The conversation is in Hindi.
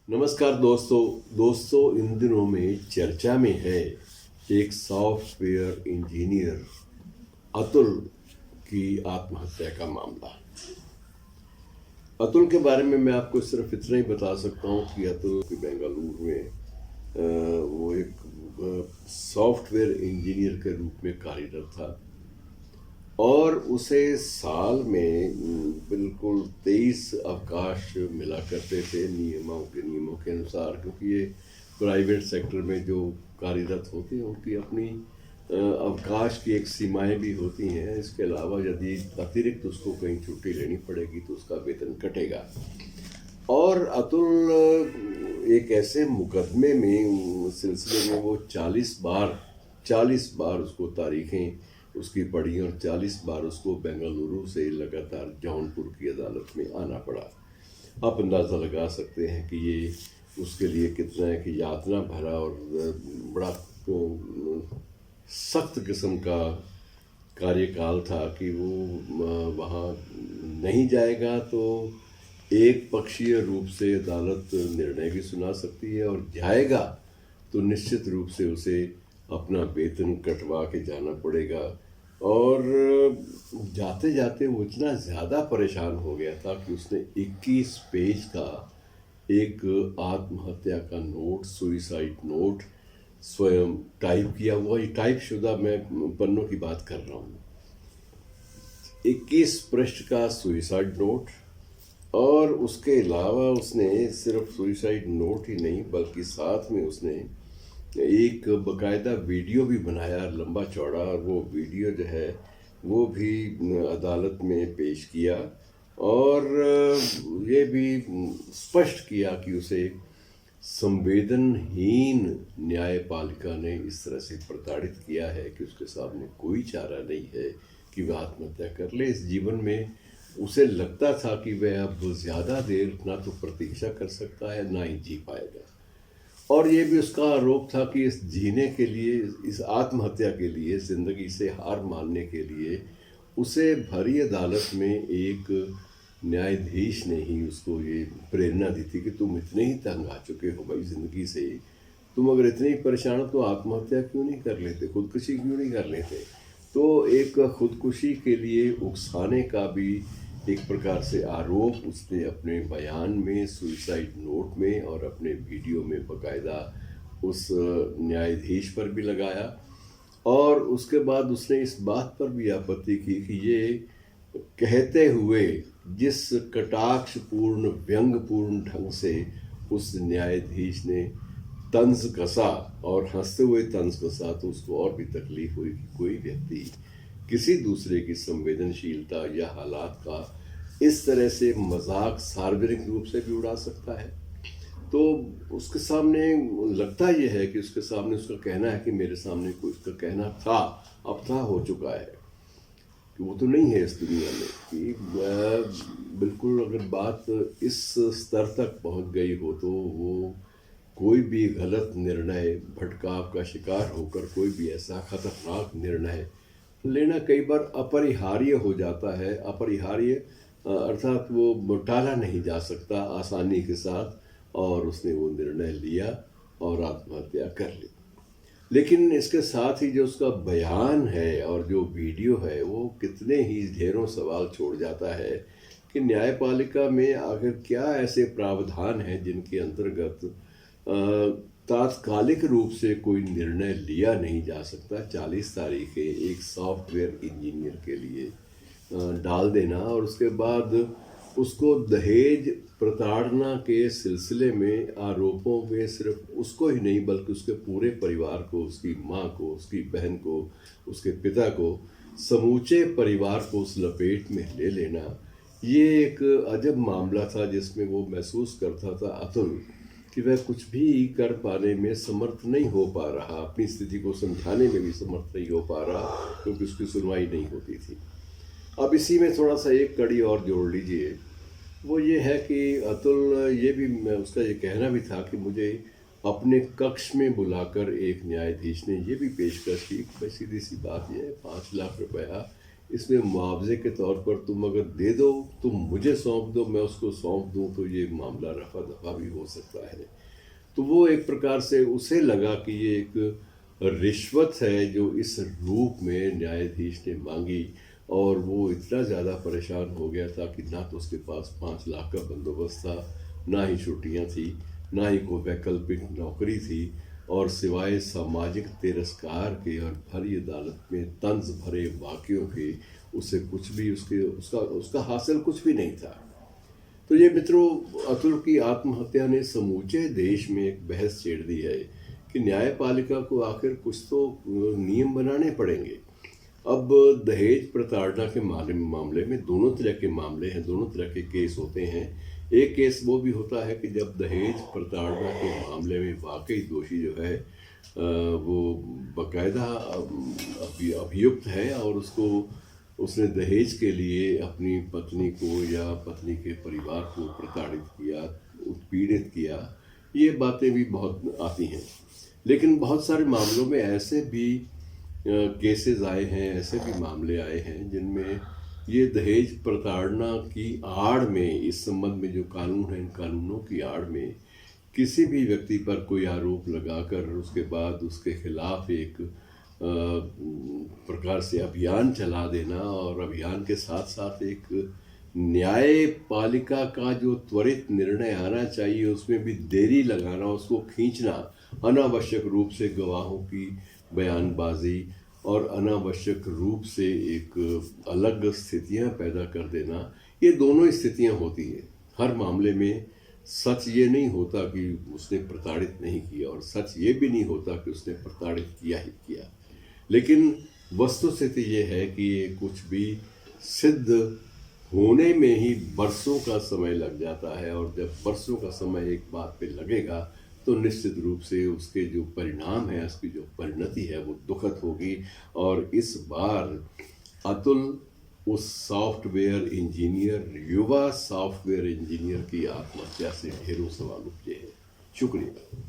नमस्कार दोस्तों इन दिनों में चर्चा में है एक सॉफ्टवेयर इंजीनियर अतुल की आत्महत्या का मामला। अतुल के बारे में मैं आपको सिर्फ इतना ही बता सकता हूँ कि अतुल बेंगलुरु में वो एक सॉफ्टवेयर इंजीनियर के रूप में कार्यरत था और उसे साल में बिल्कुल 23 अवकाश मिला करते थे नियमों के अनुसार, क्योंकि ये प्राइवेट सेक्टर में जो कार्यरत होते हैं उनकी अपनी अवकाश की एक सीमाएं भी होती हैं। इसके अलावा यदि अतिरिक्त उसको कहीं छुट्टी लेनी पड़ेगी तो उसका वेतन कटेगा। और अतुल एक ऐसे मुकदमे में सिलसिले में वो 40 बार उसको तारीखें उसकी पड़ी और 40 बार उसको बेंगलुरु से लगातार जौनपुर की अदालत में आना पड़ा। आप अंदाज़ा लगा सकते हैं कि ये उसके लिए कितना है कि यातना भरा और बड़ा सख्त किस्म का कार्यकाल था कि वो वहाँ नहीं जाएगा तो एक पक्षीय रूप से अदालत निर्णय भी सुना सकती है, और जाएगा तो निश्चित रूप से उसे अपना वेतन कटवा के जाना पड़ेगा। और जाते जाते वो इतना ज़्यादा परेशान हो गया था कि उसने 21 पेज का एक आत्महत्या का नोट, सुइसाइड नोट स्वयं टाइप किया हुआ। ये टाइप शुदा मैं पन्नों की बात कर रहा हूँ। 21 पृष्ठ का सुइसाइड नोट, और उसके अलावा उसने सिर्फ सुइसाइड नोट ही नहीं बल्कि साथ में उसने एक बकायदा वीडियो भी बनाया लंबा चौड़ा, और वो वीडियो जो है वो भी अदालत में पेश किया और ये भी स्पष्ट किया कि उसे संवेदनहीन न्यायपालिका ने इस तरह से प्रताड़ित किया है कि उसके सामने कोई चारा नहीं है कि वह आत्महत्या कर ले। इस जीवन में उसे लगता था कि वह अब ज़्यादा देर ना तो प्रतीक्षा कर सकता है ना ही जी पाएगा। और ये भी उसका आरोप था कि इस जीने के लिए, इस आत्महत्या के लिए, ज़िंदगी से हार मानने के लिए उसे भरी अदालत में एक न्यायाधीश ने ही उसको ये प्रेरणा दी थी कि तुम इतने ही तंग आ चुके हो भाई ज़िंदगी से, तुम अगर इतने ही परेशान हो तो आत्महत्या क्यों नहीं कर लेते, खुदकुशी क्यों नहीं कर लेते। तो एक खुदकुशी के लिए उकसाने का भी एक प्रकार से आरोप उसने अपने बयान में, सुइसाइड नोट में और अपने वीडियो में बकायदा उस न्यायाधीश पर भी लगाया। और उसके बाद उसने इस बात पर भी आपत्ति की कि ये कहते हुए जिस कटाक्षपूर्ण व्यंग्यपूर्ण ढंग से उस न्यायाधीश ने तंज कसा और हंसते हुए तंज कसा, तो उसको और भी तकलीफ हुई कि कोई व्यक्ति किसी दूसरे की संवेदनशीलता या हालात का इस तरह से मजाक सार्वजनिक रूप से भी उड़ा सकता है। तो उसके सामने लगता यह है कि उसके सामने उसका कहना है कि मेरे सामने कोई उसका कहना था, अब था हो चुका है कि वो तो नहीं है इस दुनिया में। कि बिल्कुल अगर बात इस स्तर तक पहुंच गई हो तो वो कोई भी गलत निर्णय, भटकाव का शिकार होकर कोई भी ऐसा खतरनाक निर्णय लेना कई बार अपरिहार्य हो जाता है। अपरिहार्य अर्थात वो टाला नहीं जा सकता आसानी के साथ, और उसने वो निर्णय लिया और आत्महत्या कर ली। लेकिन इसके साथ ही जो उसका बयान है और जो वीडियो है वो कितने ही ढेरों सवाल छोड़ जाता है कि न्यायपालिका में आखिर क्या ऐसे प्रावधान हैं जिनके अंतर्गत तात्कालिक रूप से कोई निर्णय लिया नहीं जा सकता। 40 तारीखें एक सॉफ्टवेयर इंजीनियर के लिए डाल देना और उसके बाद उसको दहेज प्रताड़ना के सिलसिले में आरोपों में सिर्फ उसको ही नहीं बल्कि उसके पूरे परिवार को, उसकी माँ को, उसकी बहन को, उसके पिता को, समूचे परिवार को उस लपेट में ले लेना, ये एक अजब मामला था जिसमें वो महसूस करता था अतुल कि वह कुछ भी कर पाने में समर्थ नहीं हो पा रहा, अपनी स्थिति को समझाने में भी समर्थ नहीं हो पा रहा क्योंकि उसकी सुनवाई नहीं होती थी। अब इसी में थोड़ा सा एक कड़ी और जोड़ लीजिए, वो ये है कि अतुल ये भी उसका ये कहना भी था कि मुझे अपने कक्ष में बुलाकर एक न्यायाधीश ने ये भी पेशकश की, भाई सीधी सी बात ये है 5 लाख रुपया इसमें मुआवजे के तौर पर तुम अगर दे दो, तुम मुझे सौंप दो, मैं उसको सौंप दूं, तो ये मामला रफा दफा भी हो सकता है। तो वो एक प्रकार से उसे लगा कि ये एक रिश्वत है जो इस रूप में न्यायाधीश ने मांगी, और वो इतना ज़्यादा परेशान हो गया था कि ना तो उसके पास 5 लाख का बंदोबस्त था, ना ही छुट्टियां थी, ना ही कोई वैकल्पिक नौकरी थी, और सिवाय सामाजिक तिरस्कार के और भरी अदालत में तंज भरे वाक़ियों के उसे कुछ भी उसके उसका उसका हासिल कुछ भी नहीं था। तो ये मित्रों, अतुल की आत्महत्या ने समूचे देश में एक बहस छेड़ दी है कि न्यायपालिका को आखिर कुछ तो नियम बनाने पड़ेंगे। अब दहेज प्रताड़ना के मामले में दोनों तरह के मामले हैं, दोनों तरह के केस होते हैं। एक केस वो भी होता है कि जब दहेज प्रताड़ना के मामले में वाकई दोषी जो है वो बाकायदा अभियुक्त है, और उसने दहेज के लिए अपनी पत्नी को या पत्नी के परिवार को प्रताड़ित किया, उत्पीड़ित किया। ये बातें भी बहुत आती हैं। लेकिन बहुत सारे मामलों में ऐसे भी केसेस आए हैं, ऐसे भी मामले आए हैं जिनमें ये दहेज प्रताड़ना की आड़ में, इस संबंध में जो कानून है, इन कानूनों की आड़ में किसी भी व्यक्ति पर कोई आरोप लगाकर उसके बाद उसके खिलाफ एक प्रकार से अभियान चला देना, और अभियान के साथ साथ एक न्यायपालिका का जो त्वरित निर्णय आना चाहिए उसमें भी देरी लगाना, उसको खींचना, अनावश्यक रूप से गवाहों की बयानबाजी और अनावश्यक रूप से एक अलग स्थितियां पैदा कर देना, ये दोनों स्थितियां होती हैं। हर मामले में सच ये नहीं होता कि उसने प्रताड़ित नहीं किया, और सच ये भी नहीं होता कि उसने प्रताड़ित किया ही किया। लेकिन वस्तुस्थिति ये है कि ये कुछ भी सिद्ध होने में ही बरसों का समय लग जाता है, और जब बरसों का समय एक बात पे लगेगा तो निश्चित रूप से उसके जो परिणाम है, उसकी जो परिणति है, वो दुखद होगी। और इस बार अतुल उस सॉफ्टवेयर इंजीनियर, युवा सॉफ्टवेयर इंजीनियर की आत्महत्या से ढेरों सवाल उपजे हैं। शुक्रिया।